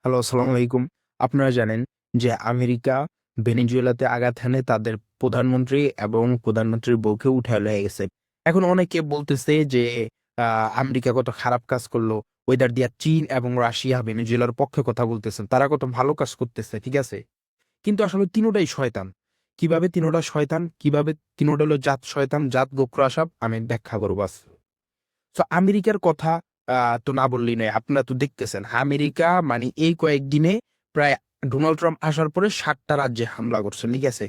Hello, আসসালামু আলাইকুম। আপনারা জানেন যে আমেরিকা ভেনেজুয়েলাতে আঘাত হানে তাদের প্রধানমন্ত্রী এবং প্রধানমন্ত্রীর বউকে উঠায় লয়ে গেছে। এখন অনেকে বলতেছে যে আমেরিকা কত খারাপ কাজ করলো। ওইদার দিয়া চীন এবং রাশিয়া ভেনেজুয়েলার পক্ষে কথা বলতেছেন। তারা কত ভালো কাজ করতেছে, ঠিক আছে? কিন্তু আসলে তিনোটাই শয়তান। কিভাবে তিনোটা শয়তান? কিভাবে তিনোটা হলো জাত শয়তান, জাত গোখরা সাপ আমি ব্যাখ্যা করব আজ। সো আমেরিকার কথা তো না বললেই নয়। আপনারা তো দেখতেছেন আমেরিকা মানে এই কয়েকদিনে প্রায় ডোনাল্ড ট্রাম্প আসার পরে ৭ টা রাজ্যে হামলা করছে। ঠিক আছে?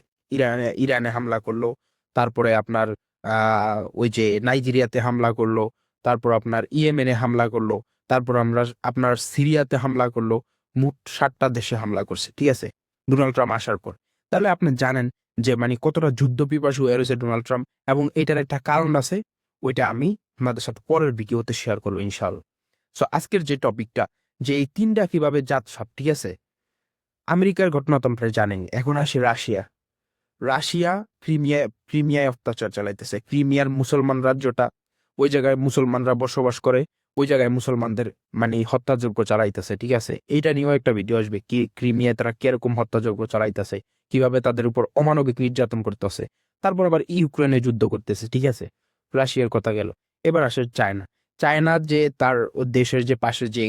ইরানে হামলা করলো। তারপরে আপনার আ ওই যে নাইজেরিয়াতে হামলা করলো। তারপর আপনার ইয়েমেনে হামলা করলো। তারপর আপনার সিরিয়াতে হামলা করলো। মোট ৭ টা দেশে হামলা করছে। ঠিক আছে? ডোনাল্ড ট্রাম্প আসার পর। তাহলে আপনি জানেন যে মানে কতটা যুদ্ধপিপাসু হয়ে রয়েছে ডোনাল্ড ট্রাম্প এবং এটার একটা কারণ আছে। ওইটা আমি আপনাদের সাথে পরের ভিডিওতে শেয়ার করবো ইনশাআল্লাহ। সো আজকের যে টপিকটা যে এই ৩ টা কিভাবে জাত সাপ, ঠিক আছে? আমেরিকার ঘটনা তো আপনারা জানেন। এখন আসি রাশিয়া। রাশিয়া ক্রিমিয়ায় অত্যাচার চালাইতেছে। ক্রিমিয়ার মুসলমান রাজ্যটা, ওই জায়গায় মুসলমানরা বসবাস করে। ওই জায়গায় মুসলমানদের মানে হত্যাযজ্ঞ চালাইতেছে, ঠিক আছে? এইটা নিয়েও একটা ভিডিও আসবে। ক্রিমিয়ায় তারা কিরকম হত্যাযজ্ঞ চালাইতেছে, কিভাবে তাদের উপর অমানবিক নির্যাতন করতেছে। তারপর আবার ইউক্রেনে যুদ্ধ করতেছে, ঠিক আছে? রাশিয়ার কথা গেল। এবার আসে চায়না। চায়না যে তার ও দেশের যে পাশে যে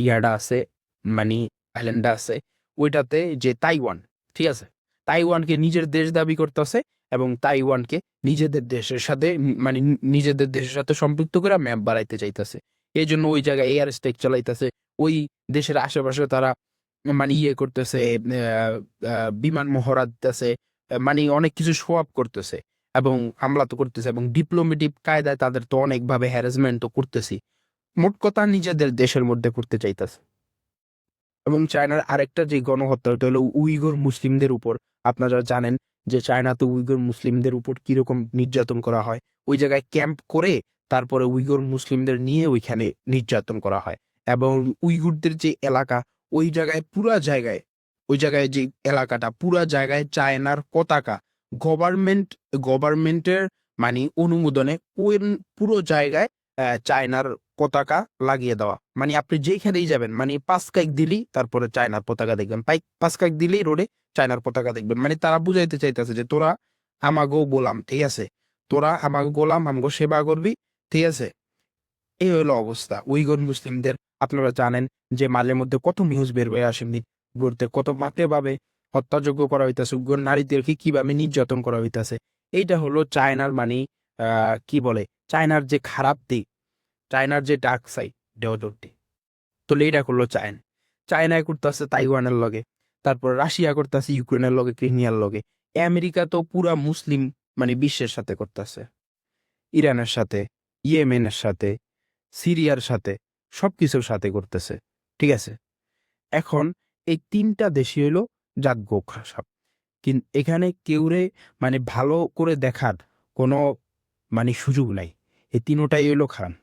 ইয়াটা আছে, মানে আইল্যান্ডটা আছে, ওইটাতে যে তাইওয়ান, ঠিক আছে? তাইওয়ানকে নিজের দেশ দাবি করতেছে এবং তাইওয়ানকে নিজেদের দেশের সাথে মানে নিজেদের দেশের সাথে সম্পৃক্ত করে ম্যাপ বাড়াইতে চাইতেছে। এই জন্য ওই জায়গায় এয়ার স্ট্রাইক চালাইতেছে। ওই দেশের আশেপাশে তারা মানে ইয়ে করতেছে, বিমান মহড়া দিতেছে, মানে অনেক কিছু শো অফ করতেছে এবং হামলা তো করতেছে এবং ডিপ্লোমেটিক কায়দায় তাদের তো অনেকভাবে হ্যারাসমেন্ট তো করতেছি। মোট কথা নিজেদের দেশের মধ্যে করতে চাইতেছে। এবং চায়নার আরেকটা যে গণহত্যা ওটা হলো উইঘুর মুসলিমদের উপর। আপনারা জানেন যে চায়নাতে উইঘুর মুসলিমদের উপর কিরকম নির্যাতন করা হয়। ওই জায়গায় ক্যাম্প করে তারপরে উইঘুর মুসলিমদের নিয়ে ওইখানে নির্যাতন করা হয়। এবং উইঘুরদের যে এলাকা, ওই জায়গায় পুরা জায়গায়, ওই জায়গায় যে এলাকাটা পুরা জায়গায় চায়নার পতাকা গভর্নমেন্ট গভর্নমেন্টের মানে অনুমোদনে ওই পুরো জায়গায় চায়নার পতাকা লাগিয়ে দেওয়া। মানে আপনি যেইখানেই যাবেন মানে ৫ কাইক দিলেই তারপরে চায়নার পতাকা দেখবেন। ৫ কাইক দিলেই রোডে চায়নার পতাকা দেখবেন। মানে তারা বুঝাইতে চাইতেছে যে তোরা আমাগো গোলাম, ঠিক আছে? তোরা আমাগো গোলাম, আমগো সেবা করবি, ঠিক আছে? এই হইলো অবস্থা। উইঘুর মুসলিমদের আপনারা জানেন যে মাঝে মধ্যে কত নিউজ বের হয়ে আসে ঘুরতে কত বাজেভাবে হত্যাযজ্ঞ করা হইতাছে, উইঘুর নারীদেরকে কিভাবে নির্যাতন করা হইতাছে। এইটা হলো চায়নার মানে কি বলে? চায়নার যে খারাপ দিক, চায়নার যে ডার্ক সাইড দেওদত্তি। তো এইটা করলো চায়না। চায়নায় করতেছে তাইওয়ানের লগে। তারপর রাশিয়া করতেছে ইউক্রেনের লগে, ক্রিমিয়ার লগে। আমেরিকা তো পুরা মুসলিম মানে বিশ্বের সাথে করতেছে। ইরানের সাথে, ইয়েমেনের সাথে, সিরিয়ার সাথে, সবকিছুর সাথে করতেছে। ঠিক আছে? এখন এই ৩ টা দেশই হইল জাত গোখরা সাপ। এখানে কেউরে মানে ভালো করে দেখার কোনো মানে সুযোগ নাই। এই তিনোটাই হইল খারাপ।